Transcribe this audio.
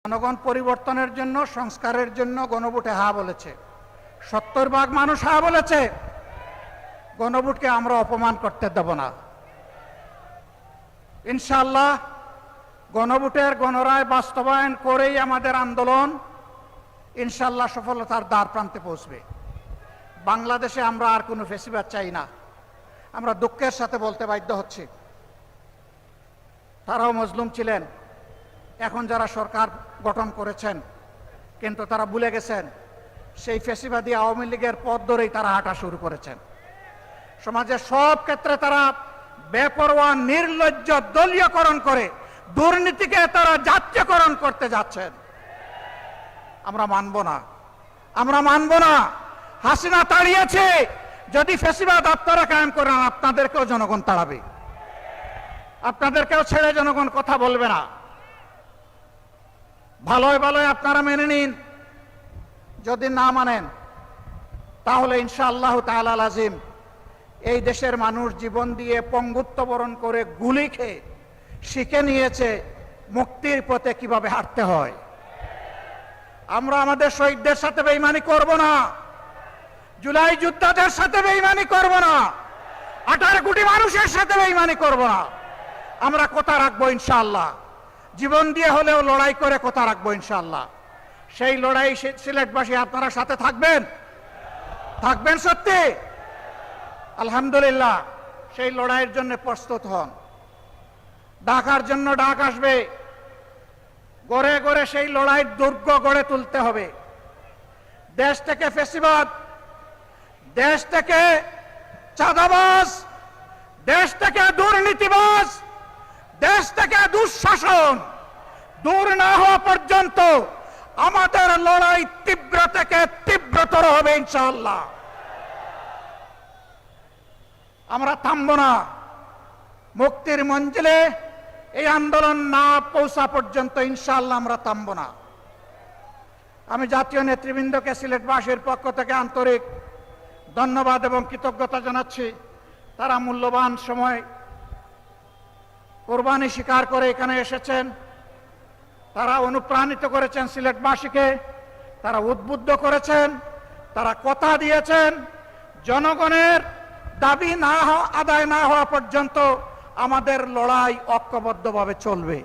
জনগণ পরিবর্তনের জন্য, সংস্কারের জন্য গণভোটে হ্যাঁ বলেছে। 70% মানুষ হ্যাঁ বলেছে। গণভোটকে আমরা অপমান করতে দেব না। ইনশাআল্লাহ গণভোটের গণরায় বাস্তবায়ন করেই আমাদের আন্দোলন ইনশাআল্লাহ সফলতার দ্বার প্রান্তে পৌঁছবে। বাংলাদেশে আমরা আর কোনো ফেসিবাদ চাই না। আমরা দুঃখের সাথে বলতে বাধ্য হচ্ছি, তারাও মজলুম ছিলেন। এখন যারা সরকার গঠন করেছেন, কিন্তু তারা ভুলে গেছেন সেই ফেসিবাদী আওয়ামী লীগের পথ ধরেই তারা হাঁটা শুরু করেছেন। সমাজের সব ক্ষেত্রে তারা বেপরোয়া নির্লজ্জ দলীয়করণ করে দুর্নীতিকে তারা জাতীয়করণ করতে যাচ্ছেন। আমরা মানব না, আমরা মানব না। হাসিনা তাড়িয়েছে, যদি ফেসিবাদ আপনারা কায়েম করেন আপনাদেরকেও জনগণ তাড়াবে, আপনাদেরকেও ছেড়ে জনগণ কথা বলবে না। ভালোই ভালোই আপনারা মেনে নিন, যদি না মানেন তাহলে ইনশাআল্লাহ তাআলা লাজিম এই দেশের মানুষ জীবন দিয়ে পঙ্গুত্ব বরণ করে গুলি খেয়ে শিখে নিয়েছে মুক্তির পথে কিভাবে হাঁটতে হয়। আমরা আমাদের শহীদদের সাথে বেঈমানি করব না, জুলাই যোদ্ধাদের সাথে বেঈমানি করব না, 18 কোটি মানুষের সাথে বেঈমানি করব না। আমরা কথা রাখবো ইনশাআল্লাহ, জীবন দিয়ে হলেও লড়াই করে কথা রাখবো ইনশাআল্লাহ। সেই লড়াই সিলেটবাসী আপনারা সাথে থাকবেন, থাকবেন সত্যি? আলহামদুলিল্লাহ, সেই লড়াইয়ের জন্য প্রস্তুত হন। ডাকার জন্য ডাক আসবে, গড়ে গড়ে সেই লড়াইয়ের দুর্গ গড়ে তুলতে হবে। দেশ থেকে ফেসিবাদ, দেশ থেকে চাঁদাবাজ, দেশ থেকে দুর্নীতিবাজ, দেশ থেকে দুঃশাসন দূর না হওয়া পর্যন্ত আমাদের লড়াই তীব্র থেকে তীব্রতর হবে ইনশাআল্লাহ। আমরা থামব না। মুক্তির মঞ্জিলে এই আন্দোলন না পৌঁছা পর্যন্ত ইনশাআল্লাহ আমরা থামব না। আমি জাতীয় নেতৃবৃন্দকে সিলেটবাসীর পক্ষ থেকে আন্তরিক ধন্যবাদ এবং কৃতজ্ঞতা জানাচ্ছি। তারা মূল্যবান সময় কোরবানি স্বীকার করে এখানে এসেছেন। তারা অনুপ্রাণিত করেছেন সিলেটবাসীকে, তারা উদ্বুদ্ধ করেছেন, তারা কথা দিয়েছেন জনগণের দাবি আদায় না হওয়া পর্যন্ত আমাদের লড়াই ঐক্যবদ্ধভাবে চলবে।